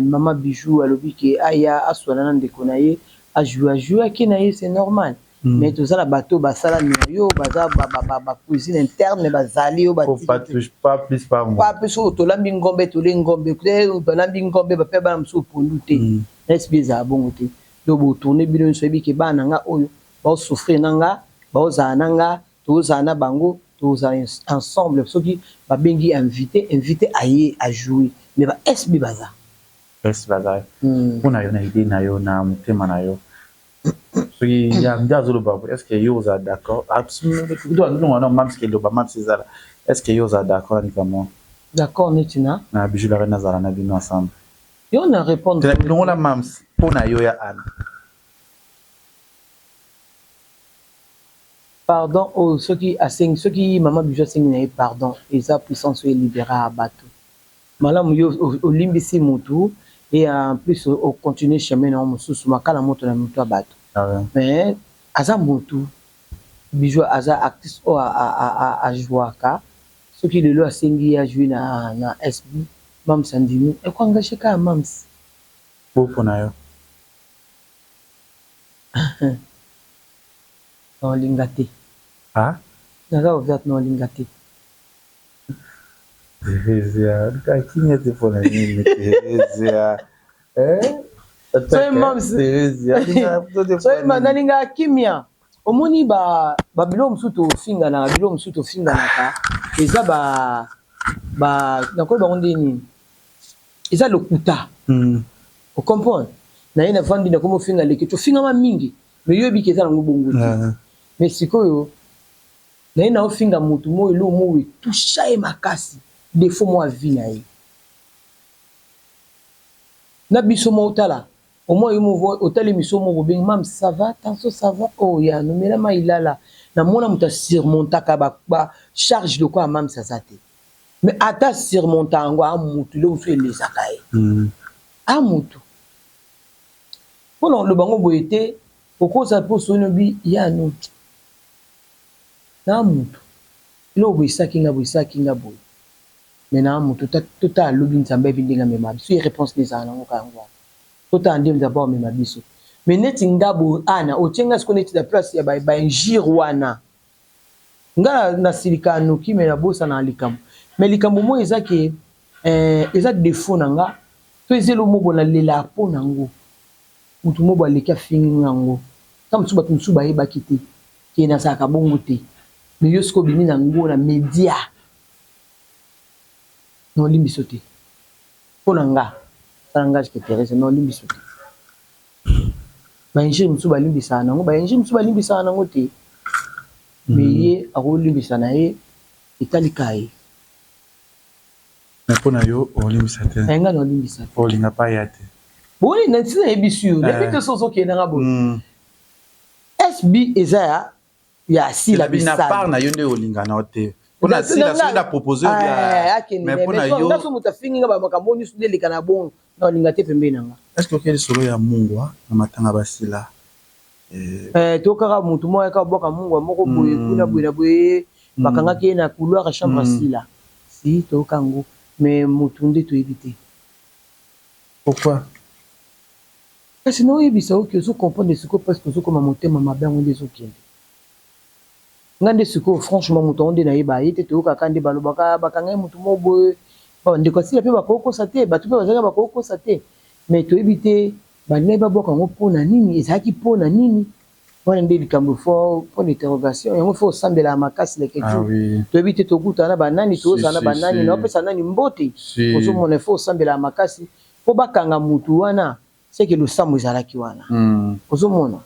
maman bijou alobi ke aya aswana na ndeko na ye a jouer ki na ye c'est normal mais tout ça la bateau ba sala yo baza ba cuisine interne bazali yo ba pas plus par moi pas plus to lambi ngombe to lengombe to lambi ngombe ba pe ba mso pondute SB za bongo te do bo tourner bino so bi ke bana nga oyo ba souffrir nanga ba za nanga to za na bango to za ensemble so ki ba bengi invité aye à jouer mais ba SB baza on a une idée na yo na mutema na yo so ya ndazo lo babo est-ce que yo za d'accord absolument non même ce que le baba c'est ça est-ce que yo za d'accord uniquement d'accord netina na bijou la reine zala na bino ensemble yo na répondre non la mams pona yo ya an pardon ceux qui maman bijou sing pardon et ça puissance est libérée à bateau malam yo olimbisi mutu et en plus au continuer chemin na mususu makala moto na mutu abato mais aza mutu bijou aza actrice o a jouaka ce qui le lo asengi a jouer na SB mam sandimi e ko engagé ka mams popo na yo non lingate naza ouverte non lingate Terezia, kakinya te pona nini Terezia so nalinga kimia omoni ba bilo msuto finga na ka eza ba nakolo bango ndeni eza lokuta o comprendre na ina vandi na komo finga leke to finga ma mingi mais yo bi keza na ngubongo mais sikoyo na ina ofinga mutu mo elo mo we toucha e makasi défaut moi vie na ye na biso mo tala au moins mo vo hôtel miso mo beng mam ça va tanso ça va oh ya no mela ma ilala na mona muta surmonta ka ba charge de quoi mam ça te mais ata surmonta ngo amutu le usu eleza kai amutu pona le bango boyete poko ça pour sono bi ya no na mutu lo boisaki nga boy maintenant mutu total lobi nzambe bindinga mema biso réponse des ana ngo kangwa total ndem d'abord mema biso mais neti ngabo ana otenga ce connaître la place ya ba ngir wana ngala na silikano kimi na bosa na likam mais likambo mo ezaki eza défaut nanga to ezelo mo bona lela po nango mutu mo ba leka fingi nango tam suba tumsuba yeba kiti ki na saka bongo te mais yosko bimi nango na media non limbiso te pona nga langage que Thérèse non limbiso te ba ngir musu ba limbisa nango ba ngir musu ba limbisa nango te mais ye ako limbisa na ye italika ye mais pona yo on limbisa te nga non limbisa o linga pa ya te Bon, il y a un bisou. Il y a des choses qui sont bon. SB Ezaya, il y a si la bina part na yonde olinga na ote. On a si la proposé mais pour na yo. Ndaso mutafinga ba makambo ni sudeli kana bon na olinga te pembe nanga. Est-ce que quel solo ya mungwa na matanga basila? To kaka mutu mo ka boka mungwa moko boye kuna boye bakanga ki na couloir chambre sila. Si to kango mais mutu nde to éviter. Pourquoi? Parce que nous ebisa o que zo comprendre ce que parce que zo comme motema mabe ngende zo kende. Ngande ce que franchement mutu onde na yeba yete to kaka nde balobaka bakanga mutu mo boye. Bon ndeko sila pe bakoko sate batu pe bazanga bakoko sate mais to éviter bana ba boka ngo pona nini ezaki pona nini wana nde likambo fo pour l'interrogation yango fo sambela makasi le ketu to éviter to kutana banani to zana banani na opesa nani mbote ozo mona fo sambela makasi po bakanga mutu wana c'est que le samu ezalaki wana ozo mona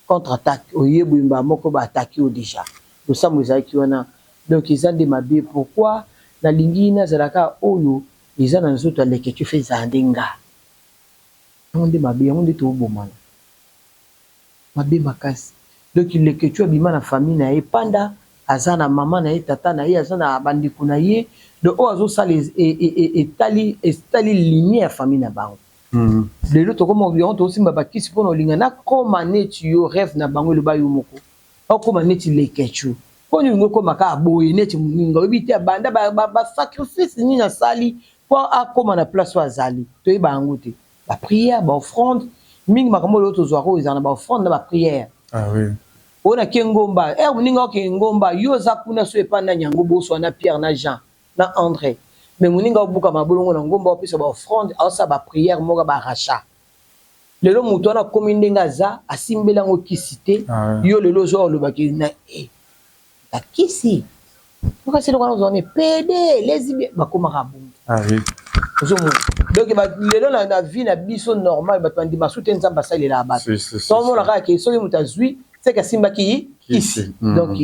contre attaque oyebimba moko ba attaquer au déjà le samu ezalaki wana donc ils ont des mabe pourquoi na lingi na zalaka oyo izana nzoto aleke tu fais zandenga on dit mabe on dit to bomana mabe makasi donc il leke tu abima na famille na epanda azana maman na tata na ye azana bandiku na ye de o azo sala etali lignée ya famille na bango lelo to comme on to simba bakisi pona olinga na koma neti yo rêve na bango le bayo moko okoma neti leke tu poni ngoko maka boye neti muninga obiti abanda ba sacrifice ni na sali po akoma na place wa zali to e bango te la prière ba offrande mingi makambo lo to zwaro izana ba offrande na ba prière oui ona kengomba muninga ke ngomba yo za kuna so epanda nyango boso na Pierre na Jean na André mais muninga obuka mabolongo na ngomba opesa ba offrande asa ba prière moga ba rachat lelo mutu na komindenga za asimbela ngo kisite yo lelo zo lo baki na la kisi pourquoi c'est le qu'on on est pédé les ibi ba koma rabungu oui donc lelo na vie na biso normal ba tandi masute nzamba sale la ba so mo la ka ke so mutu azui c'est que simba ki ici donc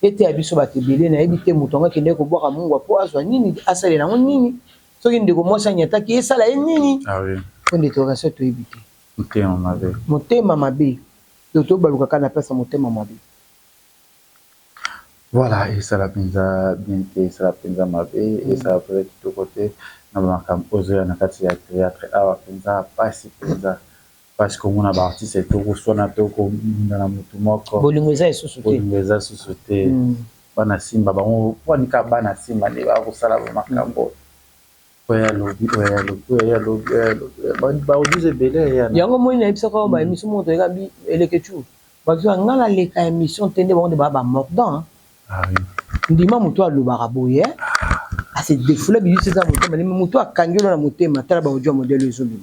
était abiso ba tebele na ebite mutu nga kende ko boka mungu po azwa nini asale na nini so ki ndeko mosa nyata ki esala nini oui on est au to ebite motema mabe to baluka kana pesa motema mabe. Voilà, et ça la penza bien, et ça la penza mabe, et ça peut être tout côté. Nous avons comme osé na kati ya théâtre, awa penza pas si penza, parce que mon artiste c'est tout soit na to ko na mutu moko. Bolingweza esusu te. Bolingweza esusu te. Bana simba bango, poni ka bana simba ne ba ko sala ba makambo. Oya lobi. Ba odize belé ya. Yango mo ina ebisa ko ba émission moto ekabi eleketu. Ba zo ngala leka émission tende ba ba mordant. Ndima mutu alobaka boye ase défoulé bi c'est ça motema ni mutu akangelo na motema tala ba ojo modèle ezobima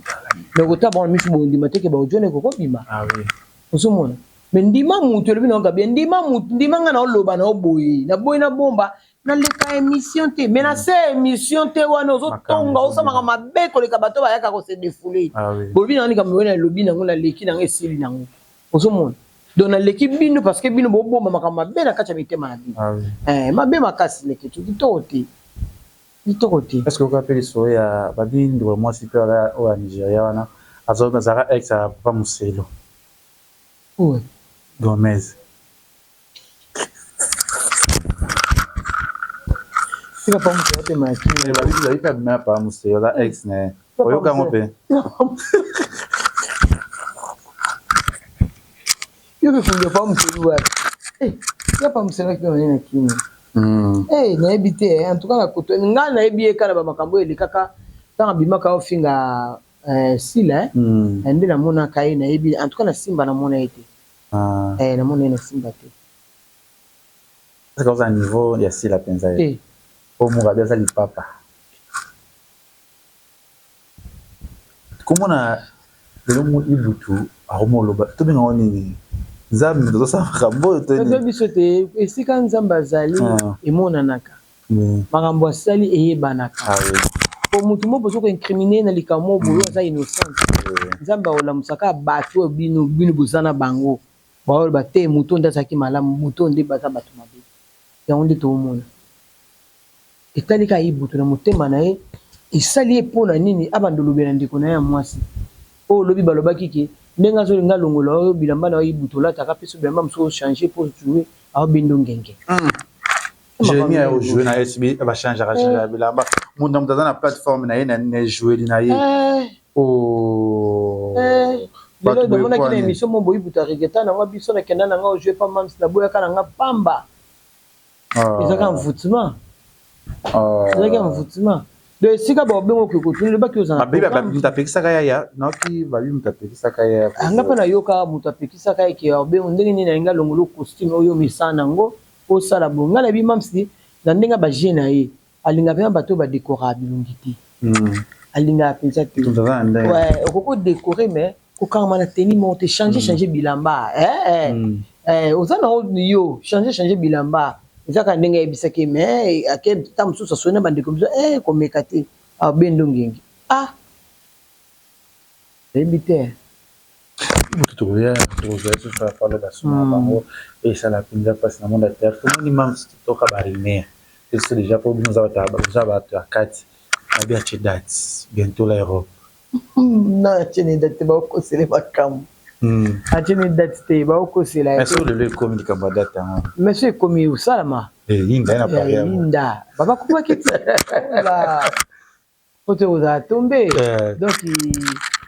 mais kota ba misu bo ndima teke ba ojo ne koko bima oui osomona mais ndima mutu lebi na ngabia ndima nga na oloba na boye na bomba na leka émission te mais na c'est émission te wana ozo tonga osama mabe ko leka bato ba yaka ko se défoulé bobi na ni kamwe na lobi na ngona leki na ngesili na ngo osomona donc l'équipe bino parce que bino bobo makama be na kacha mitema na bino mabe makasi leke tu kitoti est-ce que vous appelez soya babini ndo moi si peur au Nigeria wana azoka zara ex a pas muselo ouais Gomez c'est pas muselo te maki babini ba pas pas muselo la ex ne oyoka ngope yo ke funga pa muselo wa ya pa muselo ke na kini na ebite en tout cas na koto nga na ebie kana ba makambo ele kaka tanga bimaka ofinga sila ende na mona kai na ebi en tout cas na simba na mona ete na mona na simba te c'est comme ça niveau ya sila penza ye o mo ga za lipapa comment na le mo ibutu a mo loba to binga oni Nzambe ndo sa makambo te ni biso te esika Nzambe azali emonanaka makambo asali eyebanaka po mutu mo bozo ko incriminer na likambo boyo aza innocent Nzambe olamusaka bato bino bozana bango baolo bate mutu ndasaki malamu mutu nde baza bato mabe ya onde to mona etalika ibutu na motema na ye esali epona nini abandolobela ndiko na ya mwasi o lobi balobaki ki ndenga zo nga longola bilamba na yibutola taka peso bilamba mso changer pour jouer a bindo ngenge Jérémy a joué na SB va changer bilamba mon dans na plateforme na na jouer na ye oh lelo domona ki na émission mo boyi buta regeta na nga biso na kenda na nga jouer pas mams na boya kana nga pamba ezaka mvutima ezaka mvutima de sika ba bengo ko tuni ba ki ozana ba mutapekisa kaya ya noki ba mutapekisa kaya anga pa na yoka mutapekisa kaya ki ba bengo ndenge ni na nga longolo costume oyo misana ngo o sala bonga na bi mamsi na ndenga ba jena ye alinga pe bato ba décorer bilungiti alinga pensa te ouais okoko décorer mais ko kama na tenir monter changer bilamba ozana yo changer bilamba ezaka ndenge ebisaki mais ake tamsusa sona bande comme ça komekate abendo ngengi ebite tout ya tout ça ça parler de ça bango et ça la pinza passe dans monde terre comment ni mam toka barime c'est déjà pour nous avoir à 4 bien chez date bientôt l'aéroport na chene date ba ko sele bakam chene date te ba ko sele est-ce que le communique ba date monsieur komi usalama linda na paria linda baba kuma kiti la pote oza tomber donc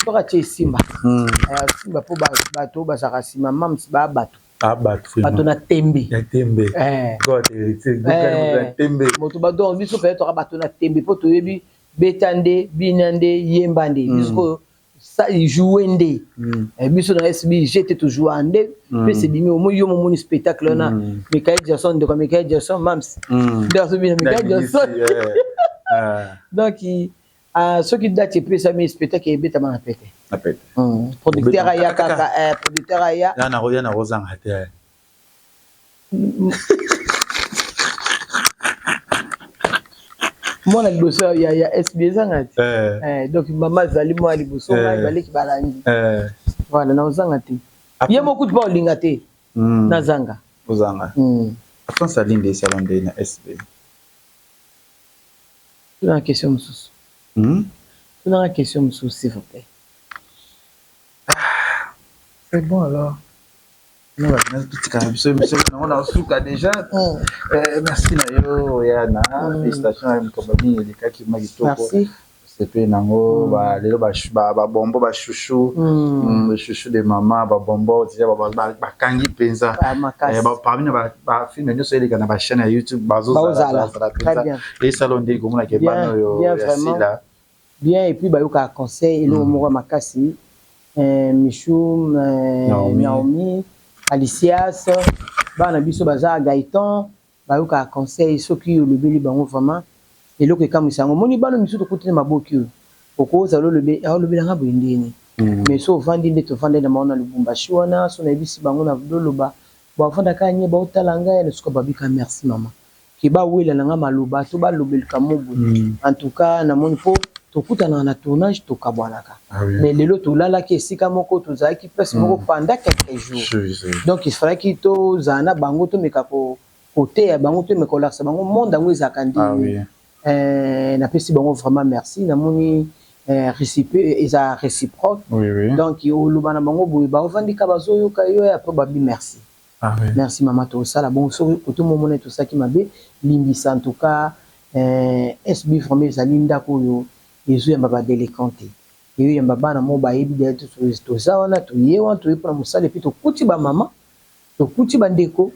toka che simba simba po bato ba saka sima mams ba bato bato na tembe tembe moto ba donc biso pe toka bato na tembe po to yebi betande binande yembande biso ça jouende biso na SB j'étais toujours ande pe c'est bimi au yo mon spectacle na Michael Jackson de comme Michael Jackson mams dans ce bien Michael Jackson donc ce qui date plus ça mais spectacle et beta ma pété producteur aya kaka producteur aya na rozanga te moi la liboso ya SB zangati donc mama zali moi liboso ngai baleki balangi voilà na ozanga te ye moku tu ba olinga te na zanga ozanga attends ça ligne de salon de na SB une question mususu une question mususu s'il vous plaît c'est bon alors non va petit quand monsieur on a souka déjà merci na yo yana félicitations à mkabani de kaki magitoko merci c'est pe nango ba lelo ba bombo ba chouchou chouchou de maman ba bombo déjà ba kangi penza parmi ba film nous c'est les gars na ba chaîne YouTube bazo très bien et salon de comme la ke bano yo là bien et puis ba yo ka conseil elo mo makasi Michou Naomi Alicias bana biso baza Gaëtan ba yo ka conseil soki yo lebeli bango vraiment eloko ekamisango moni bano misu tokutine maboki okoza lolobelanga boyindeni mais so ovandi nde tovande na maona lubumbashi wana so na ebisi bango na loloba bavanda kanye baotalanga ya nesuka babika merci mama ke bawela nanga maloba to balobelika mobu en tout cas namoni po tokutana na tournage tokabwanaka mais lelo tolalaki esika moko tozalaki place moko pendant quelques jours donc il fallait que tozana bango tomeka côté ya bango tomeka olakisa bango monde yango ezalaka ndi na pesi bango vraiment merci namoni réciproque donc oloba na bango boye baovandika bazoyoka yo après babi merci merci mama tosala bon so koto momona tosaki mabe limbisa en tout cas SB vraiment ezali ndako oyo ezoyamba badeléquante eyoyamba bana mo bayebi de toza wana toye wana toye mpona mosala epi tokuti bamama tokuti bandeko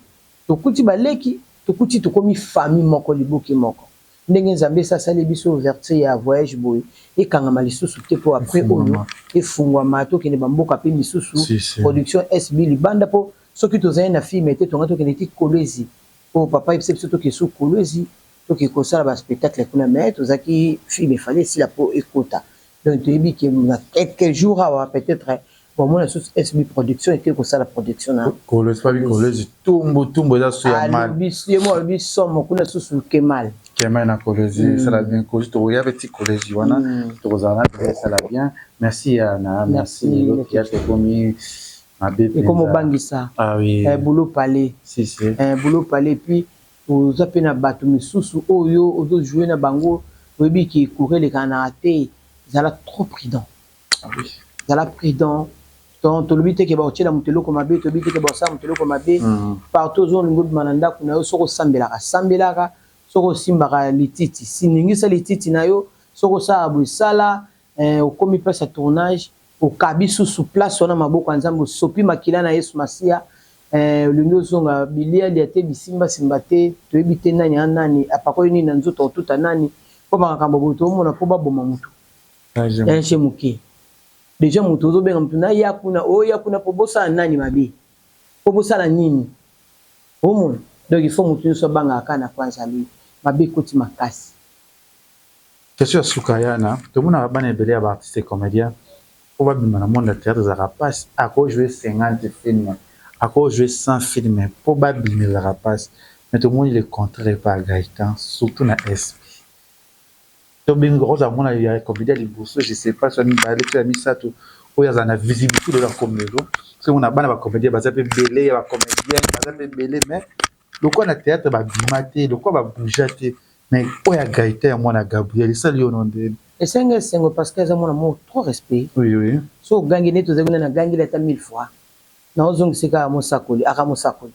tokuti baleki tokuti tokomi famille moko liboki moko ndenge nzambe esasali biso ouverture ya voyage boye ekangama lisusu te po après oyo efungwama tokende bamboka mpe misusu production SB libanda po soki tozali na filme te tonga tokende ti kolwezi po papa yebisa biso tokesu kolwezi toki kosala baspectacle kuna mais tozalaki filme efali esila po ekota donc toyebi ke na quelques jours awa peut-être bomona susu SB production eke kosala production na kolwezi tumbo eza so ya mal yemo alobi somo kuna susu kemal na kolwezi ça la bien cause to ya petit collège wana to kozana ça la bien merci Anna merci l'autre qui a commis et comme bangisa boulot palais boulot palais puis aux appena bato misusu oyo ozo jouer na bango oyebi ki courir les canards zala trop prudent zala prudent donc tolobi te ke ba otela mutelo ko mabe tolobi te ke ba sa mutelo ko mabe partout zo lingo mananda kuna yo soko sambelaka soko simbaka lititi siningisa lititi na yo soko sa abusala okomi place à tournage au kabisu sous place on a maboko nzambo sopi makila na Yesu Masia lingo zonga bilia dia te bisimba simbate to ebite nani anani apako ni na nzoto tuta nani po makambo boto mona po baboma mutu ya chez muki déjà mutu zo benga mutu na yakuna o yakuna po bosa nani mabi po bosa la nini omo donc il faut mutu so banga kana kwanza lui mabi koti makasi question sukayana to mona bana belé ba artiste comédien probablement dans le monde de théâtre ça passe à quoi jouer 50 films à quoi jouer 100 films probablement ça passe mais tout le monde il est contraire par Gaëtan surtout na SP to bingo roza mona ya comédien liboso je sais pas soit mi balé tu as mis ça tout où il y a la visibilité de la comédie parce que on a bana ba comédien ba zape belé ba comédien ba zape belé mais le quoi na théâtre ba bimaté le quoi ba bougeaté mais où il y a Gaëtan moi na Gabriel ça lui au nom de et c'est parce que ça mon amour trop respect oui so gangi neto zaguna na gangi la ta 1000 fois na ozong sika mosakoli aka mosakoli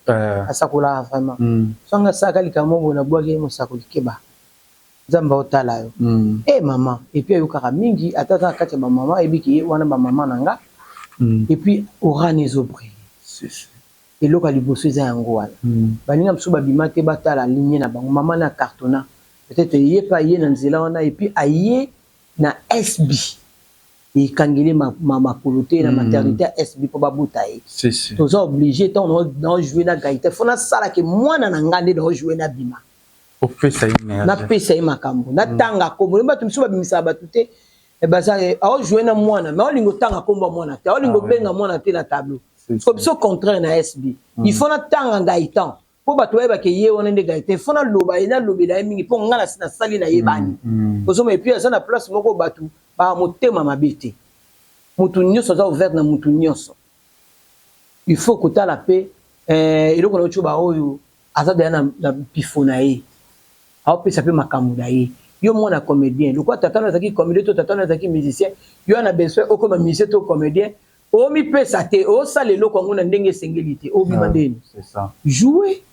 asakola vraiment so nga saka likamongo na bwaki mosakoli keba zamba otala yo maman et puis ayokaka mingi atata kati ya bamama ebiki wana bamama nanga et puis orane ezobri eloko liboso eza yango wana baninga mosusu babima te batala ligne na bango mama na cartona peut-être ye pa ye na nzela wana et puis aye na SB et kangeli makolo te na maternité ya SB po babuta ye toza obligé tant on jouer na Gaëtan fona sala ke mwana na ngande do jouer na bima na pesa ye makambo na tanga kombo bato misu babimisa bato te baza ao jouer na mwana mais olingo tanga kombo mwana te olingo benga mwana te na tableau comme ça contraire na SB il faut na tanga Gaëtan po bato ba ke ye wana nde Gaëtan faut na loba ina lobela mingi po ngala sina sali na yebani kozoma et puis ça na place moko bato ba motema mabete mutu nyonso za ouvert na mutu nyonso il faut que ta la paix eloko na chuba oyo azada na pifona ye au peut s'appeler makamouda ye yo mona comédien le quoi tatana zaki comédien to tatana zaki musicien yo na besoin o comme musicien to comédien o mi peut ça te o ça le loko ngona ndenge sengeli o bimandeni c'est ça jouer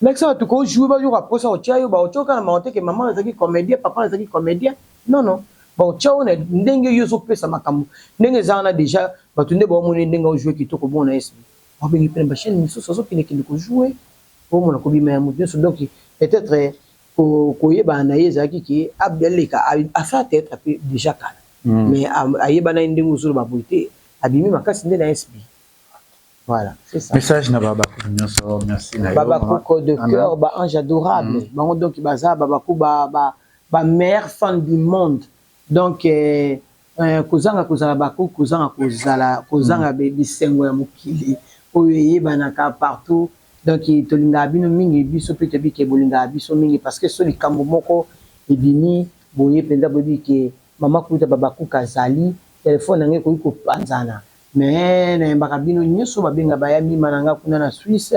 mais ça tu ko jouer ba yo raposa o tia yo ba o choka na monter que maman zaki comédien papa zaki comédien non bon tia on ndenge yo so peut ça makamou ndenge zana déjà ba tunde ba mo ndenge o jouer kitoko bon na SB o bengi pene ba chaîne miso so kine ko jouer o mona ko bima ya mutu so donc peut-être koyeba na yezaki ki abdelika a fait être déjà calme mais ayeba na ndingu sur ba boité abimi makasi ndé na SB voilà c'est ça message na baba nyonso merci na baba koko de cœur ba ange adorable bango donc baza baba ko ba meilleur fan du monde donc kozanga kozanga bisengo ya mokili oyo yebanaka partout donc tolinga bino mingi biso pe tebi ke bolinga biso mingi parce que so likambo moko ebini boye penza bobi ke mama kuta baba kuka zali téléphone nge ko panzana mais na mbaka bino nyoso babenga bayami mananga kuna na Suisse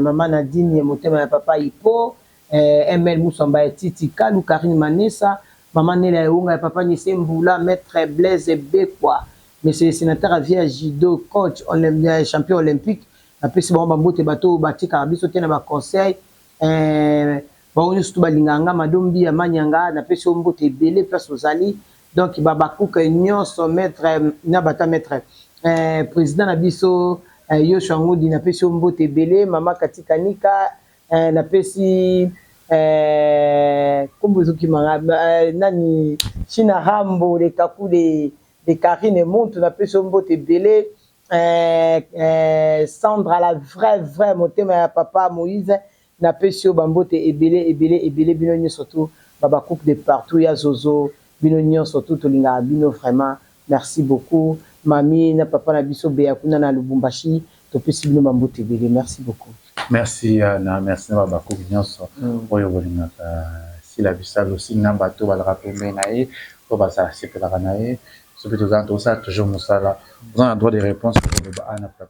mama Nadine ya motema ya papa ipo ML Musamba Titi Kalu Karine Manessa maman Nela Eunga ya papa Nisembula maître Blaise Bekwa monsieur le sénateur à via judo coach champion olympique après si bon bambote bato batika biso te na ba conseil bon nous tout balinganga madombi ya manyanga na pesi mbote belé place ozali donc baba kuka nyonso maître na bata maître président na biso yo shangudi na pesi mbote belé mama katika nika na pesi kombozo kimanga nani china hambo les kaku de Karine monte na pesi mbote belé Sandra la vraie motema ya papa Moïse na pesio bambote ebele bino surtout baba coupe de partout ya zozo bino surtout tolinga bino vraiment merci beaucoup mami na papa na biso be yakuna na Lubumbashi to pesi bino bambote ebele merci beaucoup merci na merci baba coupe nyonso oyo bolinga si la bisalo si na bato balaka pembe na ye ko basa sepela na ye. Ce que tu as toujours mon ça là, vous avez un droit de réponse pour le bas à